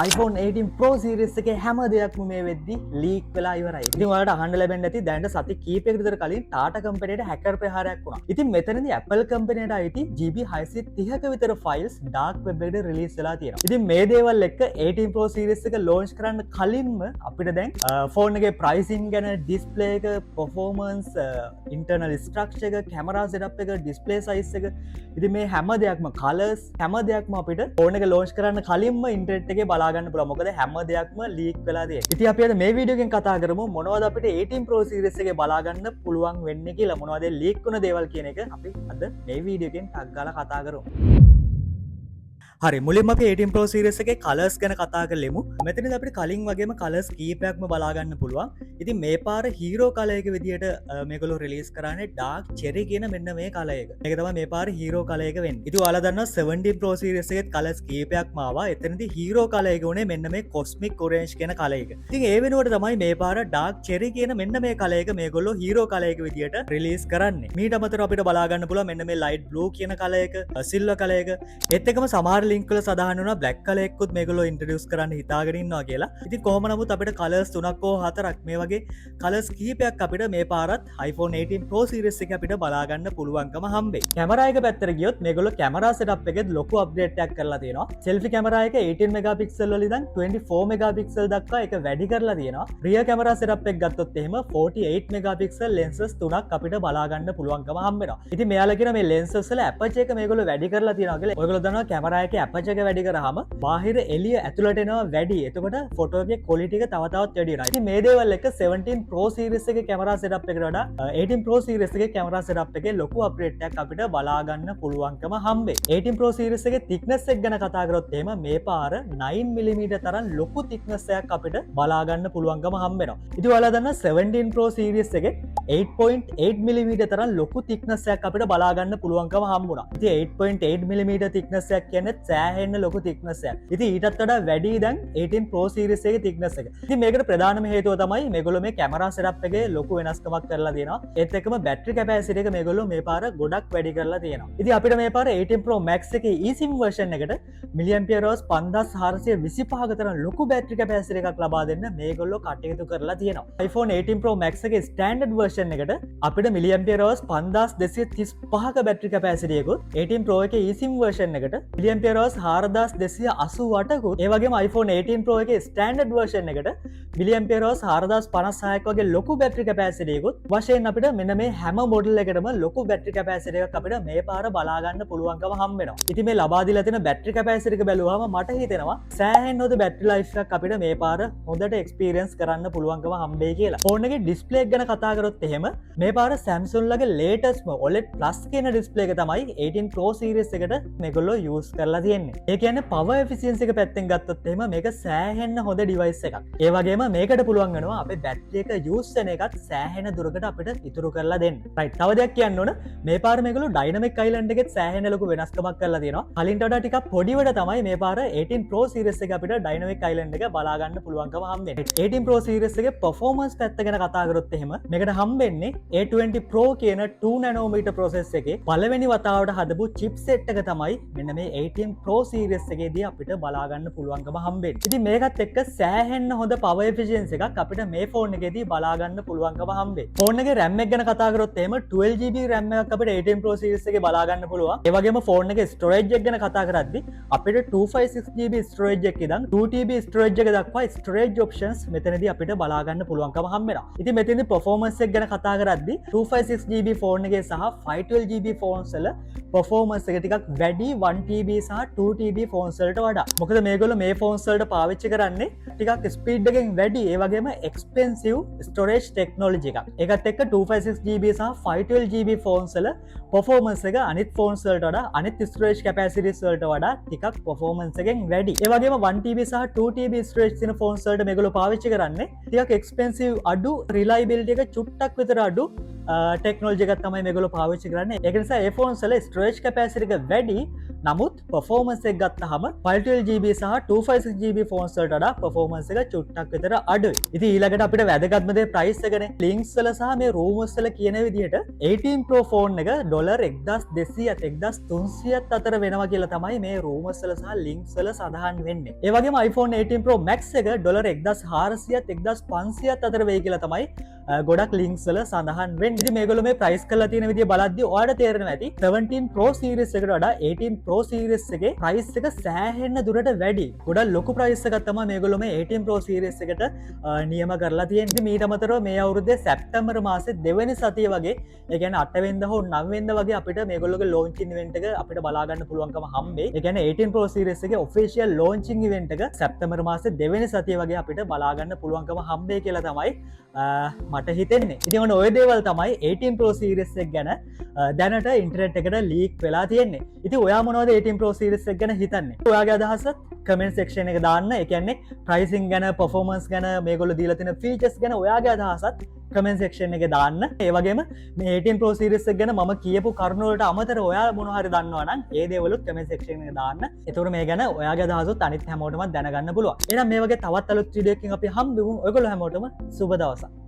iPhone 18 Pro series එකේ හැම දෙයක්ම මේ වෙද්දි ලීක් වෙලා ඉවරයි. ඉතින් ඔයාලට අහන්න ලැබෙන්න ඇති දැනට සති කීපයකට විතර කලින් Tata කම්පැනියට හැකර් ප්‍රහාරයක් වුණා. ඉතින් මෙතනදී Apple කම්පැනියට අයිති GB 630ක විතර ෆයිල්ස් dark web එකට රිලීස් වෙලා තියෙනවා. ඉතින් මේ දේවල් එක්ක 18 Pro series එක launch කරන්න කලින්ම අපිට දැන් ෆෝන් එකේ pricing ගැන, display එක, performance, internal structure එක, camera setup එක, display size එක, ඉතින් මේ හැම දෙයක්ම colors හැම දෙයක්ම අපිට ෆෝන් එක launch කරන්න කලින්ම ඉන්ටර්නෙට් එකේ බලාගන්න පුළුවන්. මොකද හැම දෙයක්ම ලීක් වෙලා තියෙනවා. ඉතින් අපි අද මේ වීඩියෝ එකෙන් කතා කරමු මොනවද අපිට 18 Pro series එකේ බලාගන්න පුළුවන් වෙන්නේ කියලා. මොනවද ලීක් වුණ දේවල් කියන එක අපි අද මේ වීඩියෝ එකෙන් ටක් ගාලා කතා කරමු. හරි, මුලින්ම අපි 18 Pro series එකේ colors ගැන කතා කරලෙමු. මෙතනදී අපිට කලින් වගේම colors කීපයක්ම බලා ගන්න පුළුවන්. ඉතින් මේ පාර hero color එක විදියට මේගොල්ලෝ release කරන්නේ dark cherry කියන මෙන්න මේ color එක. මේක තමයි මේ පාර hero color එක වෙන්නේ. ඉතින් ඔයාලා දන්නවා 17 Pro series එකේ colors කීපයක්ම ආවා. එතනදී hero color එක උනේ මෙන්න මේ cosmic orange කියන color එක. ඉතින් ඒ වෙනුවට තමයි මේ පාර dark cherry කියන මෙන්න මේ color එක මේගොල්ලෝ hero color එක විදියට release කරන්නේ. මීට අමතරව අපිට බලා ගන්න පුළුවන් මෙන්න මේ light blue කියන color එක, silver color එක. ඒත් එක්කම සමහර ලින්ක් වල සඳහන් වුණා black color එකකුත් මේගොල්ලෝ ඉන්ට්‍රොඩියුස් කරන්න හිතාගෙන ඉන්නවා කියලා. ඉතින් කොහොම නමුත් අපිට colors 3ක් හෝ 4ක් මේ වගේ colors කීපයක් අපිට මේ පාරත් iPhone 18 Pro series එකේ අපිට බලා ගන්න පුළුවන්කම හම්බෙයි. කැමරා එක පැත්තට ගියොත් මේගොල්ලෝ කැමරා setup එකෙත් ලොකු අප්ඩේට් එකක් කරලා තියෙනවා. selfie කැමරා එක 18 megapixel වල ඉඳන් 24 megapixel දක්වා ඒක වැඩි කරලා තියෙනවා. rear camera setup එක ගත්තොත් එහෙම 48 megapixel lenses 3ක් අපිට බලා ගන්න පුළුවන්කම හම්බෙනවා. ඉතින් මෙයාලා කියන මේ lenses වල aperture එක මේගොල්ලෝ වැඩි කරලා තියෙනවා කියලා. ඔයගොල්ලෝ දන්නවා කැමරා එකේ aperture වැඩි කරාම බාහිර එළිය ඇතුළට එනවා වැඩි. එතකොට ෆොටෝ එකේ ක්වොලිටි එක තව තවත් වැඩි වෙනවා. ඉතින් මේ දේවල් එක 17 Pro series එකේ කැමරා setup එකට වඩා 18 Pro series එකේ කැමරා setup එකේ ලොකු අප්ග්‍රේඩ් එකක් අපිට බලා ගන්න පුළුවන්කම හම්බෙයි. 18 Pro series එකේ thickness එක ගැන කතා කරොත් එහෙම මේ පාර 9mm තරම් ලොකු thickness එකක් අපිට බලා ගන්න පුළුවන්කම හම්බෙනවා. ඉතින් ඔයාලා දන්නා 17 Pro series එකේ 8.8mm තරම් ලොකු thickness එකක් අපිට බලා ගන්න පුළුවන්කම හම්බුණා. ඉතින් 8.8mm thickness එකක් කියන්නේ සෑහෙන්න ලොකු thickness එකක්. ඉතින් ඊටත් වඩා වැඩි දැන් 18 Pro series එකේ thickness එක. ඉතින් මේකට ප්‍රධානම හේතුව තමයි මේගොල්ලෝ මේ කැමරා setup එකේ ලොකු වෙනස්කමක් කරලා තියෙනවා. ඒත් එක්කම battery capacity එක මේගොල්ලෝ මේ පාර ගොඩක් වැඩි කරලා තියෙනවා. ඉතින් අපිට මේ පාර 18 Pro Max එකේ eSIM version එකට mAh 5425ක තරම් ලොකු battery capacity එකක් ලබා දෙන්න මේගොල්ලෝ කටයුතු කරලා තියෙනවා. iPhone 18 Pro Max එකේ standard version එකට අපිට mAh 5235ක battery capacity එකකුත් 18 Pro එකේ eSIM version එකට mAh 4288කුත් ඒ වගේම iPhone 18 Pro එකේ standard version එකට mAh 4056ක් වගේ ලොකු battery capacity එකකුත් වශයෙන් අපිට මෙන්න මේ හැම මොඩල් එකටම ලොකු battery capacity එකක් අපිට මේ පාර බලා ගන්න පුළුවන්කම හම්බ වෙනවා. ඉතින් මේ ලබා දීලා තියෙන battery capacity එක බැලුවාම මට හිතෙනවා සෑහෙන හොඳ battery life එකක් අපිට මේ පාර හොඳට experience කරන්න පුළුවන්කම හම්බෙයි කියලා. ෆෝන් එකේ display එක ගැන කතා කරොත් එහෙම මේ පාර Samsung ලගේ latest OLED Plus කියන display එක තමයි 18 Pro series එකට මේගොල්ලෝ use කරලා තියෙන්නේ. ඒ කියන්නේ power efficiency එක පැත්තෙන් ගත්තොත් එහෙම මේක සෑහෙන්න හොඳ device එකක්. ඒ වගේම මේකට පුළුවන් වෙනවා අපේ battery එක use වෙන එකත් සෑහෙන දුරකට අපිට ඉතුරු කරලා දෙන්න. right. තව දෙයක් කියන්න ඕන මේ පාර මේගොල්ලෝ dynamic island එකෙත් සෑහෙන ලොකු වෙනස්කමක් කරලා තියෙනවා. කලින්ට වඩා ටිකක් පොඩිවට තමයි මේ පාර 18 Pro series එක අපිට dynamic island එක බලා ගන්න පුළුවන්කම හම්බෙන්නේ. 18 Pro series එකේ performance පැත්ත ගැන කතා කරොත් එහෙම මේකට හම්බෙන්නේ A20 Pro කියන 2 nanometer process එකේ පළවෙනි වතාවට හදපු chipset එක තමයි මෙන්න මේ 18 Pro series එකේදී අපිට බලා ගන්න පුළුවන්කම හම්බෙන්නේ. ඉතින් මේකත් එක්ක සෑහෙන්න හොඳ power efficiency එකක් අපිට මේ ෆෝන් එකේදී බලා ගන්න පුළුවන්කම හම්බෙයි. ෆෝන් එකේ RAM එක ගැන කතා කරොත් එහෙම 12GB RAM එකක් අපිට 18 Pro series එකේ බලා ගන්න පුළුවන්. ඒ වගේම ෆෝන් එකේ storage එක ගැන කතා කරද්දී අපිට 256GB storage එක ඉඳන් 2TB storage එක දක්වා storage options මෙතනදී අපිට බලා ගන්න පුළුවන්කම හම්බෙනවා. ඉතින් මෙතනදී performance එක ගැන කතා කරද්දී 256GB ෆෝන් එකේ සහ 512GB ෆෝන්ස් වල performance එක ටිකක් වැඩි 1TB සහ 2TB ෆෝන්ස් වලට වඩා. මොකද මේගොල්ලෝ මේ ෆෝන්ස් වලට පාවිච්චි කරන්නේ ටිකක් ස්පීඩ් එකෙන් වැඩි ඒ වගේම expensive storage technology එකක්. ඒකත් එක්ක 256GB සහ 512GB ෆෝන්ස් වල performance එක අනිත් ෆෝන්ස් වලට වඩා අනිත් storage capacities වලට වඩා ටිකක් performance එකෙන් වැඩි. ඒ වගේම 1TB සහ 2TB storage තියෙන ෆෝන්ස් වලට මේගොල්ලෝ පාවිච්චි කරන්නේ ටිකක් expensive අඩු reliability එක චුට්ටක් විතර අඩු ටෙක්නෝලොජි එකක් තමයි මේගොල්ලෝ පාවිච්චි කරන්නේ. ඒක නිසා ඒ ෆෝන්ස් වල storage capacity එක වැඩි නමුත් performance පෆෝමන්ස් එක ගත්තහම 512GB සහ 256GB ෆෝන්ස් වලට වඩා පෆෝමන්ස් එක චුට්ටක් විතර අඩුයි. ඉතින් ඊළඟට අපිට වැදගත්ම දේ ප්‍රයිස් එකනේ. ලින්ක්ස් වල සහ මේ රූමර්ස් වල කියන විදිහට 18 Pro ෆෝන් එක $1200ත් 1300ත් අතර වෙනවා කියලා තමයි මේ රූමර්ස් වල සහ ලින්ක්ස් වල සඳහන් වෙන්නේ. ඒ වගේම iPhone 18 Pro Max එක $1400ත් 1500ත් අතර වෙයි කියලා තමයි ගොඩක් ලින්ක්ස් වල සඳහන් වෙන්නේ. ඉතින් මේගොල්ලෝ මේ ප්‍රයිස් කරලා තියෙන විදිය බලද්දී ඔයාලට තේරෙනවා ඇති 17 Pro series එකට වඩා 18 Pro series එකේ ප්‍රයිස් එක සෑහෙන්න දුරට වැඩි. ගොඩක් ලොකු ප්‍රයිස් එකක් තමයි මේගොල්ලෝ මේ 18 Pro series එකට නියම කරලා තියෙන්නේ. මීට අමතරව මේ අවුරුද්දේ සැප්තැම්බර් මාසේ දෙවෙනි සතිය වගේ, ඒ කියන්නේ 8 වෙනිදා හෝ 9 වෙනිදා වගේ අපිට මේගොල්ලෝගේ launching event එක අපිට බලා ගන්න පුළුවන්කම හම්බෙයි. ඒ කියන්නේ 18 Pro series එකේ official launching event එක සැප්තැම්බර් මාසේ දෙවෙනි සතිය වගේ අපිට බලා ගන්න පුළුවන්කම හම්බෙයි කියලා තමයි මට හිතෙන්නේ. ඉතින් ඔන්න ඔය දේවල් තමයි 18 Pro series එක ගැන දැනට ඉන්ටර්නෙට් එකට ලීක් වෙලා තියෙන්නේ. ඉතින් ඔයා මොනවද 18 Pro series එක ගැන හිතන්නේ? ඔයාගේ අදහස කමෙන්ට් සෙක්ෂන් එක දාන්න. ඒ කියන්නේ ප්‍රයිසින් ගැන, පර්ෆෝමන්ස් ගැන, මේගොල්ලෝ දීලා තියෙන ෆීචර්ස් ගැන ඔයාගේ අදහසත් කමෙන්ට් සෙක්ෂන් එකේ දාන්න. ඒ වගේම මේ 18 Pro series එක ගැන මම කියපු කරුණු වලට අමතරව ඔයා මොනවා හරි දන්නවා නම් ඒ දේවලුත් කමෙන්ට් සෙක්ෂන් එකේ දාන්න. ඒතකොට මේ ගැන ඔයාගේ අදහසත් අනිත් හැමෝටම දැනගන්න පුළුවන්. එහෙනම් මේ වගේ තවත් අලුත් වීඩියෝ එකකින් අපි හම්බෙමු. ඔයගොල්ලෝ හැමෝටම සුබ දවසක්.